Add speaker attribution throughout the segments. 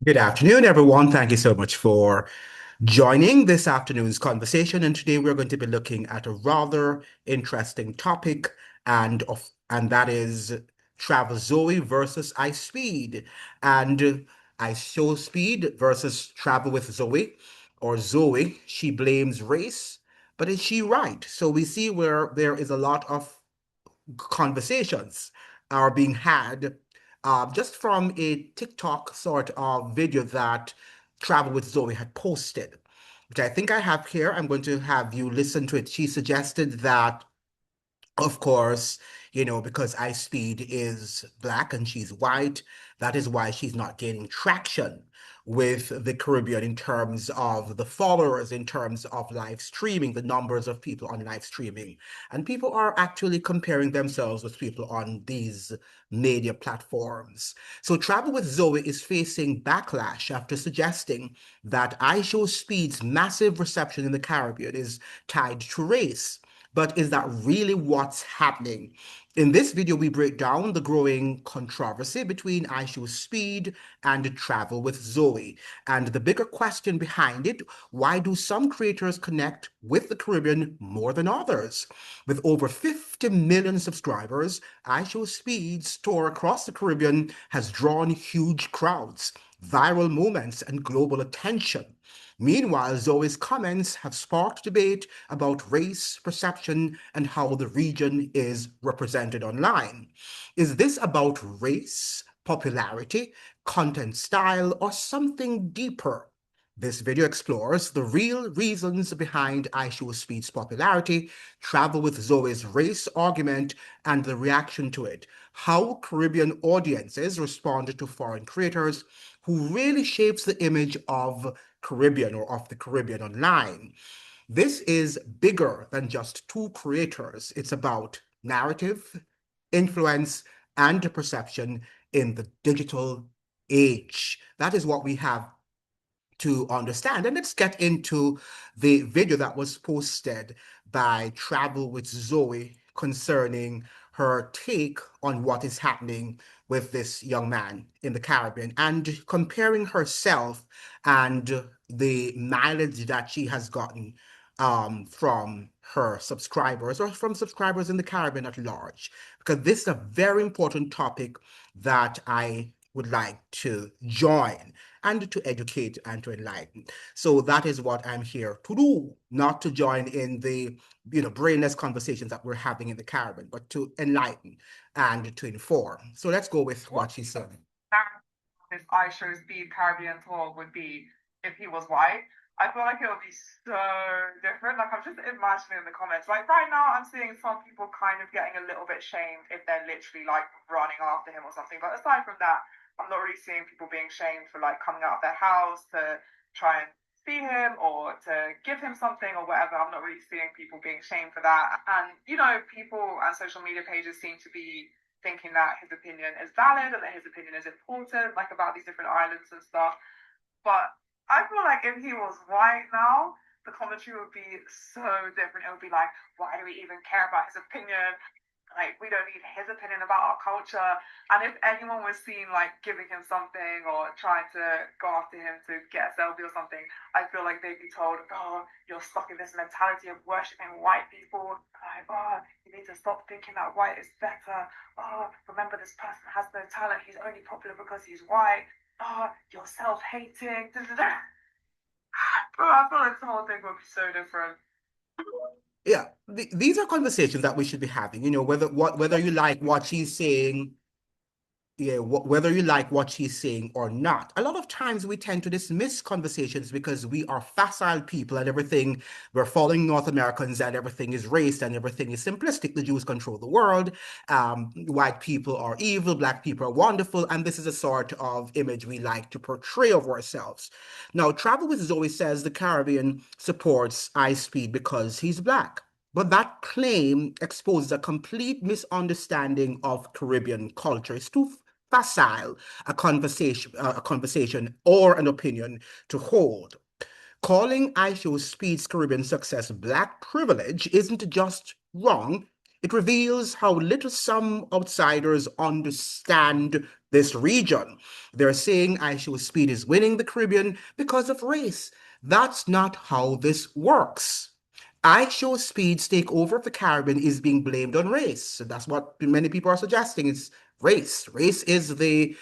Speaker 1: Good afternoon, everyone. Thank you so much for joining this afternoon's conversation. And today we're going to be looking at a rather interesting topic, and that is Travel Zoe versus iSpeed, and iShowSpeed versus Travel with Zoe, or Zoe. She blames race, but is she right? So we see where there is a lot of conversations are being had just from a TikTok sort of video that Travel with Zoe had posted, which I think I have here. I'm going to have you listen to it. She suggested that, of course, because iSpeed is black and she's white, that is why she's not gaining traction with the Caribbean in terms of the followers, in terms of live streaming, the numbers of people on live streaming. And people are actually comparing themselves with people on these media platforms. So Travel with Zoe is facing backlash after suggesting that iShowSpeed's massive reception in the Caribbean is tied to race. But is that really what's happening? In this video, we break down the growing controversy between iShowSpeed and Travel with Zoe. And the bigger question behind it, why do some creators connect with the Caribbean more than others? With over 50 million subscribers, iShowSpeed's tour across the Caribbean has drawn huge crowds, viral moments, and global attention. Meanwhile, Zoe's comments have sparked debate about race perception and how the region is represented online. Is this about race, popularity, content style, or something deeper? This video explores the real reasons behind iShowSpeed's popularity, Travel with Zoe's race argument, and the reaction to it. How Caribbean audiences respond to foreign creators, who really shapes the image of Caribbean or of the Caribbean online. This is bigger than just two creators. It's about narrative, influence, and perception in the digital age. That is what we have to understand. And let's get into the video that was posted by Travel with Zoe concerning her take on what is happening with this young man in the Caribbean and comparing herself and the mileage that she has gotten from her subscribers or from subscribers in the Caribbean at large. Because this is a very important topic that I would like to join and to educate and to enlighten. So that is what I'm here to do, not to join in the brainless conversations that we're having in the Caribbean, but to enlighten and to inform. So let's go with what she said.
Speaker 2: This iShowSpeed Caribbean tour would be if he was white. I feel like it would be so different. Like I'm just imagining in the comments. Like right now, I'm seeing some people kind of getting a little bit shamed if they're literally like running after him or something. But aside from that, I'm not really seeing people being shamed for like coming out of their house to try and see him or to give him something or whatever. I'm not really seeing people being shamed for that. And people and social media pages seem to be thinking that his opinion is valid and that his opinion is important, like about these different islands and stuff. But I feel like if he was white now, the commentary would be so different. It would be like, why do we even care about his opinion? Like, we don't need his opinion about our culture. And if anyone was seen like giving him something or trying to go after him to get a selfie or something, I feel like they'd be told, oh, you're stuck in this mentality of worshipping white people. Like, oh, you need to stop thinking that white is better. Oh, remember this person has no talent. He's only popular because he's white. Oh, you're self-hating. Bro, I feel like the whole thing would be so different.
Speaker 1: Yeah, these are conversations that we should be having. Whether you like what she's saying, yeah, whether you like what she's saying or not. A lot of times we tend to dismiss conversations because we are facile people and everything, we're following North Americans and everything is race and everything is simplistic. The Jews control the world. White people are evil, black people are wonderful, and this is a sort of image we like to portray of ourselves. Now, Travel with Zoe says the Caribbean supports iSpeed because he's black. But that claim exposes a complete misunderstanding of Caribbean culture. It's too facile a conversation or an opinion to hold. Calling iShowSpeed's Caribbean success black privilege isn't just wrong, It reveals how little some outsiders understand this region. They're saying iShowSpeed is winning the Caribbean because of race. That's not how this works. iShowSpeed's takeover of the Caribbean is being blamed on race. So that's what many people are suggesting. It's race. Race is the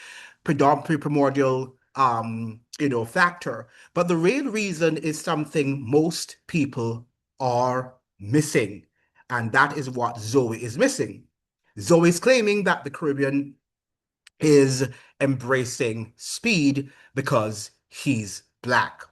Speaker 1: predominantly primordial factor. But the real reason is something most people are missing. And that is what Zoe is missing. Zoe is claiming that the Caribbean is embracing speed because he's black.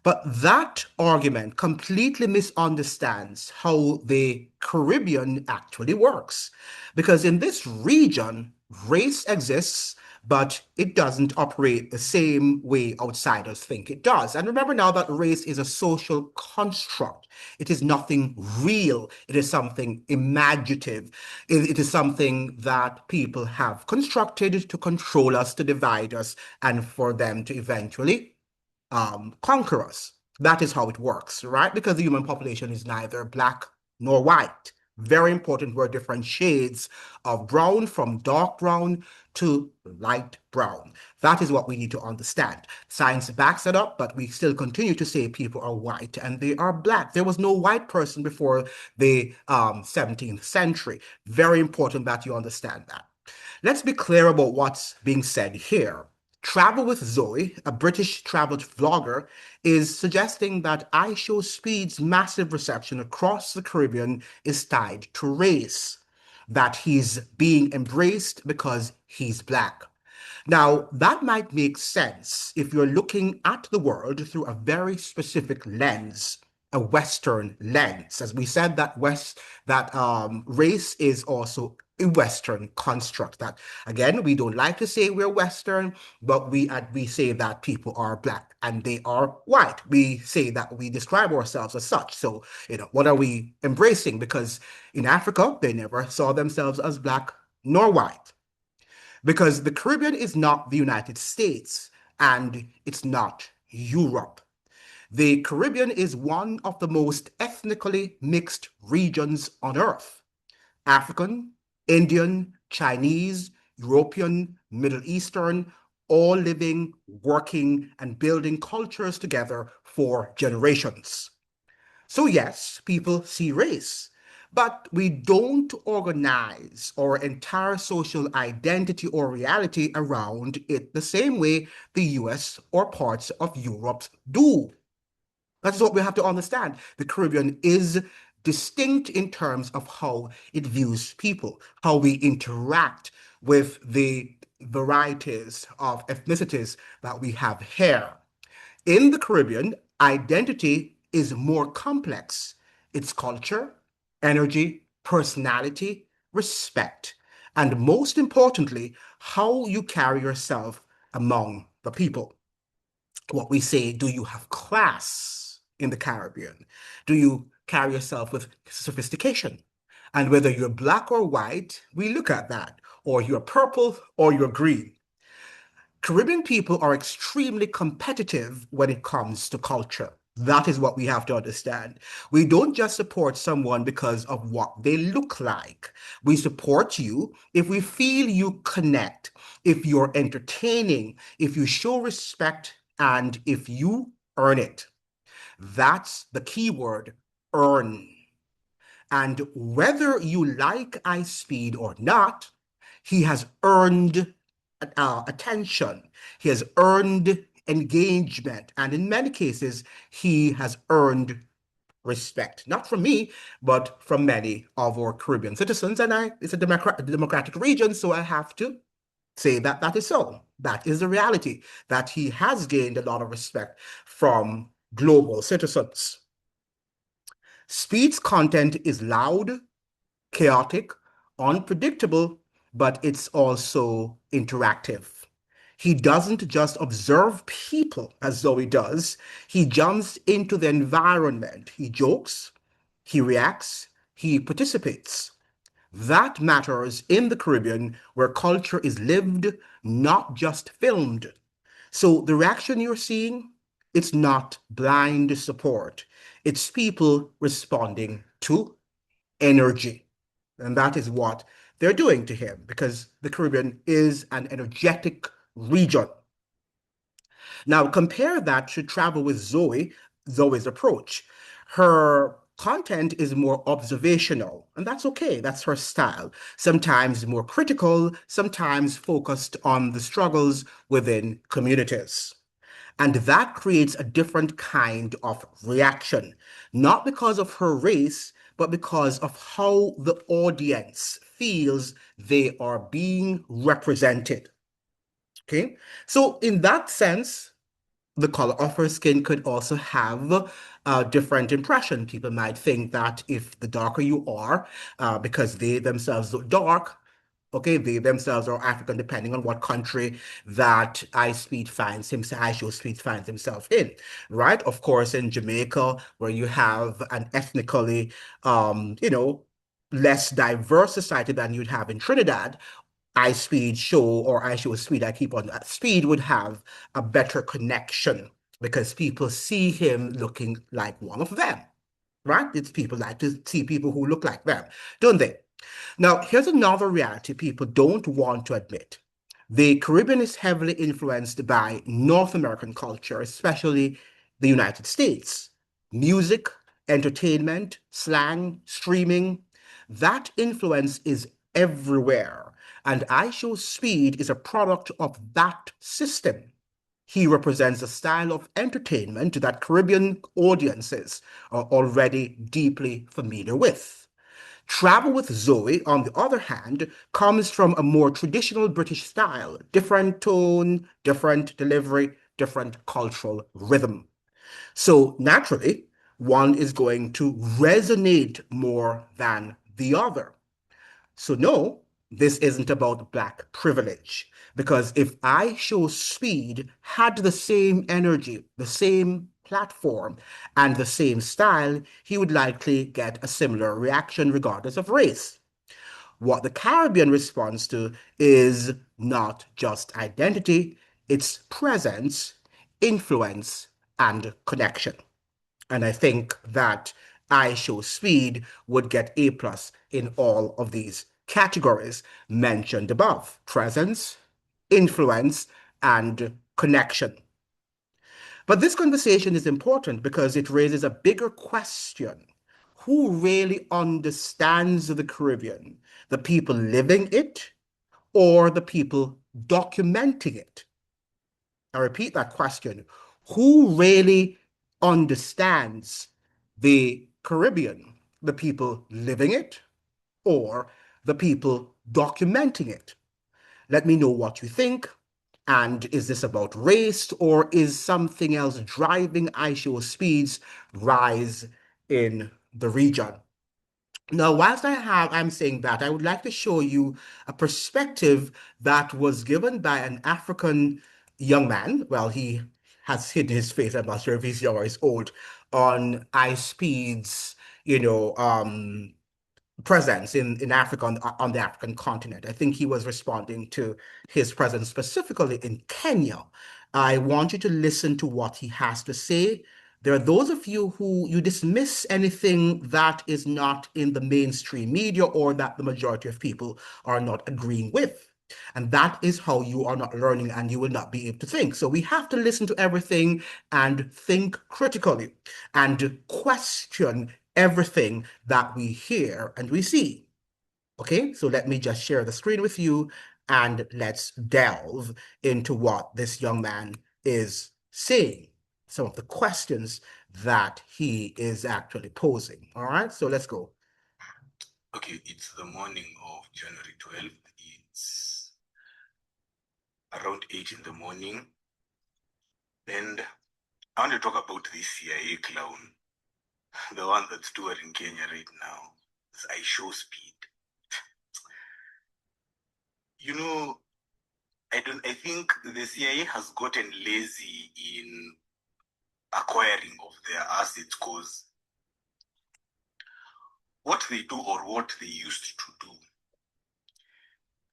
Speaker 1: But that argument completely misunderstands how the Caribbean actually works. Because in this region, race exists, but it doesn't operate the same way outsiders think it does. And remember now that race is a social construct. It is nothing real. It is something imaginative. It is something that people have constructed to control us, to divide us, and for them to eventually conquer us. That is how it works, right? Because the human population is neither black nor white. Very important, we're different shades of brown, from dark brown to light brown. That is what we need to understand. Science backs it up, but we still continue to say people are white and they are black. There was no white person before the 17th century. Very important that you understand that. Let's be clear about what's being said here. Travel with Zoe, a British travel vlogger, is suggesting that iShowSpeed's massive reception across the Caribbean is tied to race, that he's being embraced because he's black. Now, that might make sense if you're looking at the world through a very specific lens, a Western lens. As we said, that race is also a Western construct. That again, we don't like to say we're Western, but we say that people are black and they are white. We say that we describe ourselves as such. So, what are we embracing? Because in Africa, they never saw themselves as black nor white. Because the Caribbean is not the United States and it's not Europe. The Caribbean is one of the most ethnically mixed regions on Earth. African, Indian, Chinese, European, Middle Eastern, all living, working, and building cultures together for generations. So, yes, people see race, but we don't organize our entire social identity or reality around it the same way the US or parts of Europe do. That's what we have to understand. The Caribbean is distinct in terms of how it views people, how we interact with the varieties of ethnicities that we have here. In the Caribbean, identity is more complex. It's culture, energy, personality, respect, and most importantly, how you carry yourself among the people. What we say, do you have class in the Caribbean? Do you carry yourself with sophistication? And whether you're black or white, we look at that, or you're purple or you're green. Caribbean people are extremely competitive when it comes to culture. That is what we have to understand. We don't just support someone because of what they look like. We support you if we feel you connect, if you're entertaining, if you show respect, and if you earn it. That's the key word, earn. And whether you like iSpeed or not, he has earned attention. He has earned engagement. And in many cases, he has earned respect, not from me, but from many of our Caribbean citizens. And it's a democratic region, so I have to say that that is so. That is the reality, that he has gained a lot of respect from global citizens. Speed's content is loud, chaotic, unpredictable, but it's also interactive. He doesn't just observe people as Zoe does, he jumps into the environment. He jokes, he reacts, he participates. That matters in the Caribbean, where culture is lived, not just filmed. So the reaction you're seeing, it's not blind support. It's people responding to energy. And that is what they're doing to him because the Caribbean is an energetic region. Now, compare that to Travel with Zoe, Zoe's approach. Her content is more observational, and that's okay. That's her style. Sometimes more critical, sometimes focused on the struggles within communities. And that creates a different kind of reaction, not because of her race, but because of how the audience feels they are being represented. Okay. So, in that sense, the color of her skin could also have a different impression. People might think that if the darker you are, because they themselves look dark, okay, they themselves are African, depending on what country that iShowSpeed finds himself in, right? Of course, in Jamaica, where you have an ethnically, less diverse society than you'd have in Trinidad, iSpeed show or iShowSpeed, I keep on that, Speed would have a better connection because people see him looking like one of them, right? It's people like to see people who look like them, don't they? Now, here's another reality people don't want to admit. The Caribbean is heavily influenced by North American culture, especially the United States. Music, entertainment, slang, streaming, that influence is everywhere. And iShowSpeed is a product of that system. He represents a style of entertainment that Caribbean audiences are already deeply familiar with. Travel with Zoe, on the other hand, comes from a more traditional British style, different tone, different delivery, different cultural rhythm. So naturally, one is going to resonate more than the other. So, no, this isn't about black privilege. Because if iShowSpeed had the same energy, the same platform, and the same style, he would likely get a similar reaction regardless of race. What the Caribbean responds to is not just identity, it's presence, influence, and connection. And I think that iShowSpeed would get A plus in all of these categories mentioned above: presence, influence, and connection. But this conversation is important because it raises a bigger question. Who really understands the Caribbean? The people living it or the people documenting it? I repeat that question. Who really understands the Caribbean? The people living it or the people documenting it? Let me know what you think. And is this about race or is something else driving iShowSpeed's rise in the region? Now, whilst I'm saying that, I would like to show you a perspective that was given by an African young man. Well, he has hidden his face. I'm not sure if he's young or he's old on iSpeed's, you know, presence in Africa on the African continent. I think he was responding to his presence specifically in Kenya. I want you to listen to what he has to say. There are those of you who you dismiss anything that is not in the mainstream media or that the majority of people are not agreeing with. And that is how you are not learning and you will not be able to think. So we have to listen to everything and think critically and question everything that we hear and we see. Okay, so let me just share the screen with you and let's delve into what this young man is saying, some of the questions that he is actually posing. All right, so let's go.
Speaker 3: Okay, it's the morning of January 12th. It's around 8 in the morning. And I want to talk about this CIA clown, the one that's touring Kenya right now. It's iShowSpeed. You know, I think the CIA has gotten lazy in acquiring of their assets because what they do or what they used to do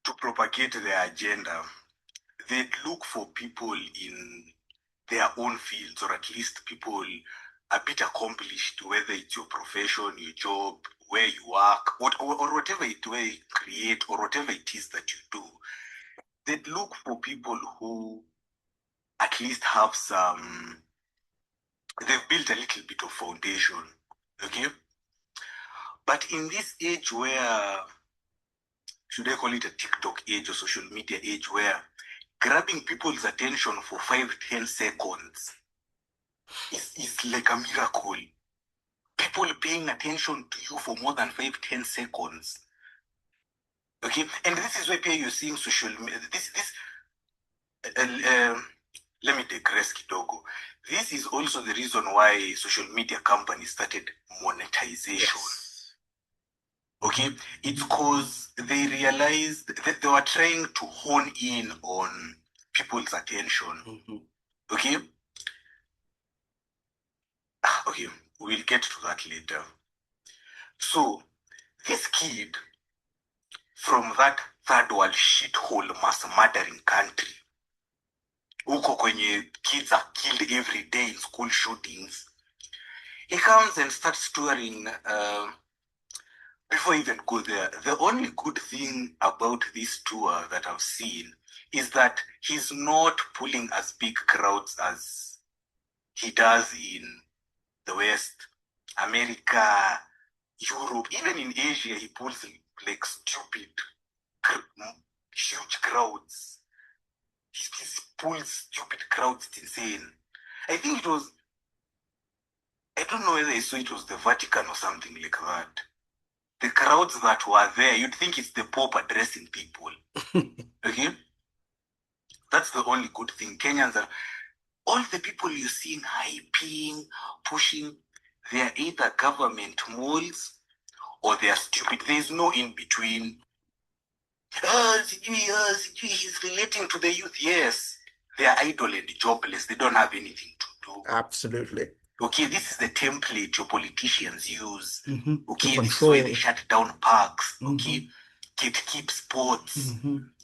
Speaker 3: to propagate their agenda, they'd look for people in their own fields, or at least people a bit accomplished, whether it's your profession, your job, where you work, or whatever it where you create, or whatever it is that you do, they'd look for people who at least have they've built a little bit of foundation, okay? But in this age where, should I call it a TikTok age or social media age, where grabbing people's attention for 5-10 seconds is like a miracle. People paying attention to you for more than 5-10 seconds. Okay, and this is why you're seeing social media. Let me digress, Kidogo. This is also the reason why social media companies started monetization.
Speaker 1: Yes.
Speaker 3: Okay, it's because they realized that they were trying to hone in on people's attention. Okay, okay, we'll get to that later. So this kid from that third world shithole mass murdering country, huko kwenye kids are killed every day in school shootings, he comes and starts touring. Before I even go there, the only good thing about this tour that I've seen is that he's not pulling as big crowds as he does in the West, America, Europe, even in Asia. He pulls like stupid, huge crowds. He pulls stupid crowds. It's insane. I think it was, I don't know whether I saw it was the Vatican or something like that. The crowds that were there, you'd think it's the Pope addressing people. Okay? That's the only good thing. Kenyans are, all the people you're seeing hyping, pushing, they are either government moles or they are stupid. There's no in between. He's relating to the youth. Yes, they are idle and jobless. They don't have anything to do.
Speaker 1: Absolutely.
Speaker 3: Okay, this is the template your politicians use. Okay,
Speaker 1: To
Speaker 3: this is why
Speaker 1: control.
Speaker 3: they shut down parks. Okay, keep sports.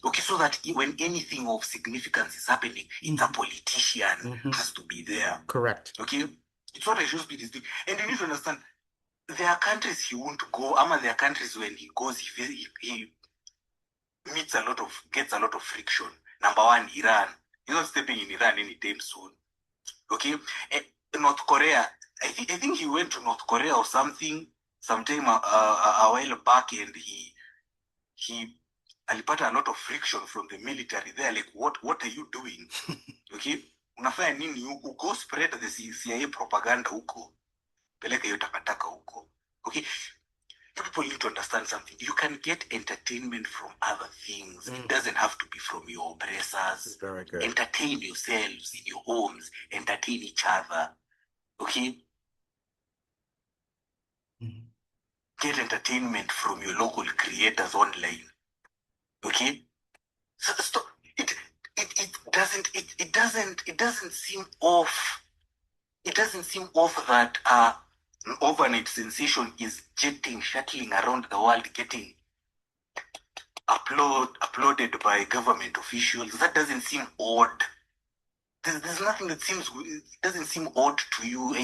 Speaker 3: Okay, so that when anything of significance is happening, it's a politician has to be there.
Speaker 1: Correct.
Speaker 3: Okay, it's what iShowSpeed is doing. And you need to understand, there are countries he won't go. There are countries when he goes, he gets a lot of friction. Number one, Iran. He's not stepping in Iran anytime soon. Okay, North Korea. I think he went to North Korea or something sometime a while back, and he alipata a lot of friction from the military there. Like, what are you doing? Okay, unafanya nini huku? Go spread the CIA propaganda huko, peleka hiyo takataka huko. Okay, people need to understand something. You can get entertainment from other things. It doesn't have to be from your oppressors.
Speaker 1: Very good.
Speaker 3: Entertain yourselves in your homes. Entertain each other. Okay? Get entertainment from your local creators online. Okay? So it doesn't seem off. It doesn't seem off that an overnight sensation is shuttling around the world, getting uploaded by government officials. That doesn't seem odd. There's nothing that doesn't seem odd to you.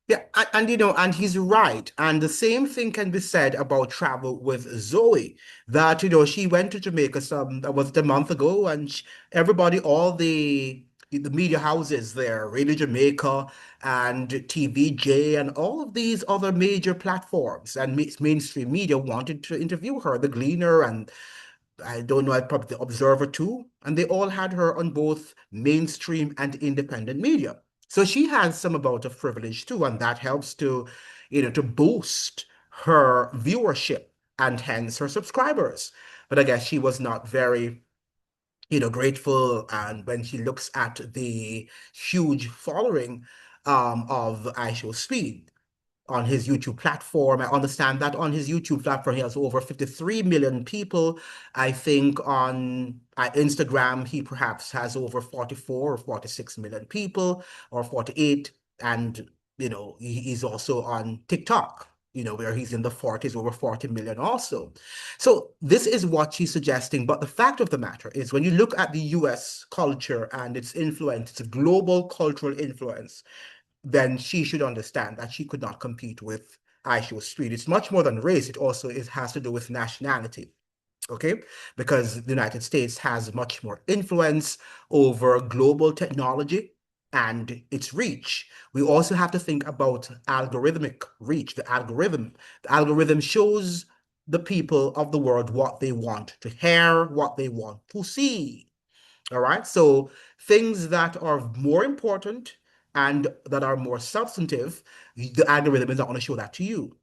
Speaker 1: Yeah, and he's right. And the same thing can be said about Travel with Zoe, that, she went to Jamaica that was a month ago, and everybody, all the media houses there, Radio Jamaica and TVJ and all of these other major platforms and mainstream media wanted to interview her, the Gleaner and I don't know, probably the Observer too, and they all had her on both mainstream and independent media. So she has some amount of privilege too, and that helps to boost her viewership and hence her subscribers. But I guess she was not very, grateful. And when she looks at the huge following of iShowSpeed, on his YouTube platform. I understand that on his YouTube platform, he has over 53 million people. I think on Instagram, he perhaps has over 44 or 46 million people, or 48. And, he's also on TikTok, where he's in the 40s, over 40 million also. So this is what she's suggesting. But the fact of the matter is, when you look at the US culture and its influence, its global cultural influence, then she should understand that she could not compete with iShowSpeed. It's much more than race. It has to do with nationality. Okay, because the United States has much more influence over global technology and its reach. We also have to think about algorithmic reach. The algorithm shows the people of the world what they want to hear, what they want to see. All right. So things that are more important and that are more substantive, the algorithm is not going to show that to you.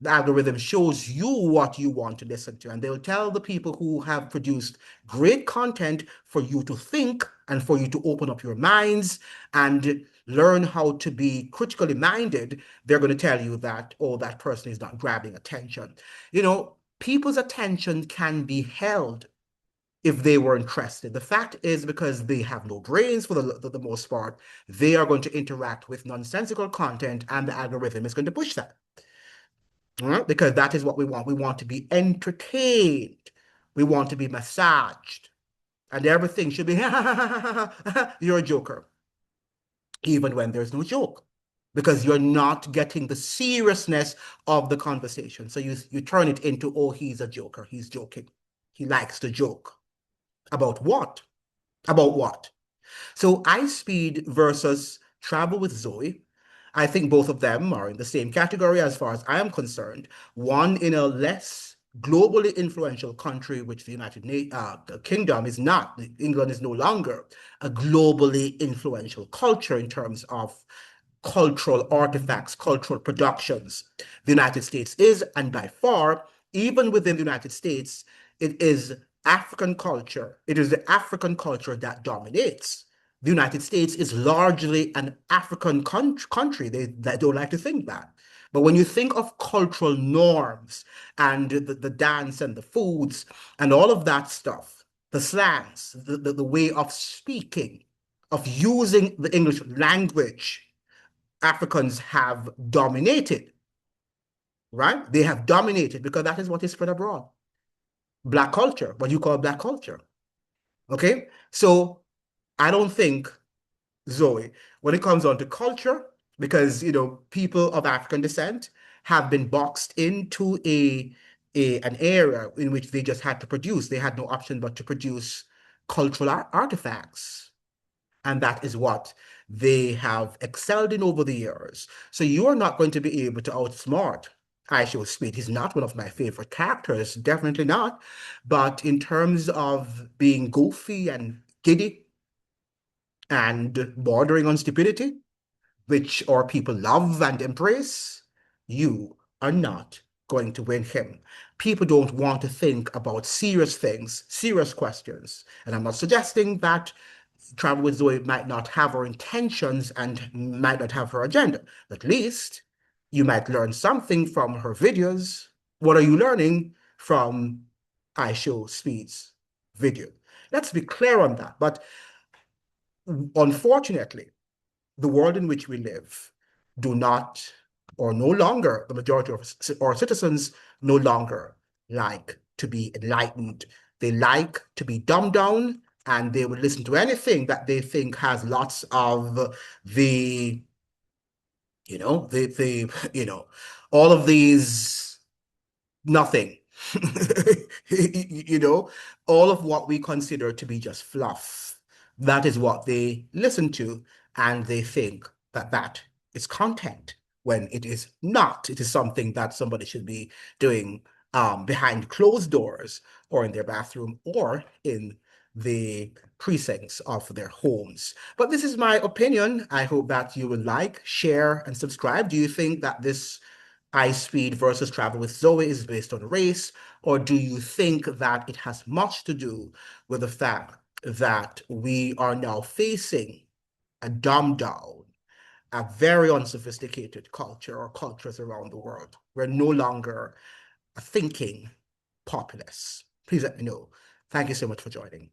Speaker 1: The algorithm shows you what you want to listen to, and they'll tell the people who have produced great content for you to think and for you to open up your minds and learn how to be critically minded. They're going to tell you that, oh, that person is not grabbing attention. People's attention can be held if they were interested. The fact is, because they have no brains for the most part, they are going to interact with nonsensical content and the algorithm is going to push that. Because that is what we want. We want to be entertained. We want to be massaged. And everything should be, you're a joker, even when there's no joke. Because you're not getting the seriousness of the conversation. So you turn it into, oh, he's a joker. He's joking. He likes to joke. About what? About what? So iSpeed versus Travel with Zoe, I think both of them are in the same category as far as I am concerned. One in a less globally influential country, which the the Kingdom is not. England is no longer a globally influential culture in terms of cultural artifacts, cultural productions. The United States is, and by far, even within the United States, it is African culture. It is the African culture that dominates. The United States is largely an African country. They don't like to think that. But when you think of cultural norms and the dance and the foods and all of that stuff, the slangs, the way of speaking, of using the English language, Africans have dominated, right? They have dominated because that is what is spread abroad. Black culture, what you call black culture. Okay? So I don't think, Zoe, when it comes on to culture, because people of African descent have been boxed into an area in which they just had to produce. They had no option but to produce cultural artifacts. And that is what they have excelled in over the years. So you are not going to be able to outsmart iShowSpeed. He's not one of my favorite characters, definitely not. But in terms of being goofy and giddy and bordering on stupidity, which our people love and embrace, you are not going to win him. People don't want to think about serious things, serious questions. And I'm not suggesting that Travel with Zoe might not have her intentions and might not have her agenda. At least you might learn something from her videos. What are you learning from iShowSpeed's video? Let's be clear on that. But unfortunately, the world in which we live do not, or no longer, the majority of our citizens no longer like to be enlightened. They like to be dumbed down, and they will listen to anything that they think has lots of the, all of these nothing. you know, all of what we consider to be just fluff. That is what they listen to, and they think that that is content when it is not. It is something that somebody should be doing behind closed doors or in their bathroom or in the precincts of their homes. But this is my opinion. I hope that you will like, share, and subscribe. Do you think that this iSpeed versus Travel with Zoe is based on race, or do you think that it has much to do with the fact that we are now facing a dumbed down, a very unsophisticated culture or cultures around the world? We're no longer a thinking populace. Please let me know. Thank you so much for joining.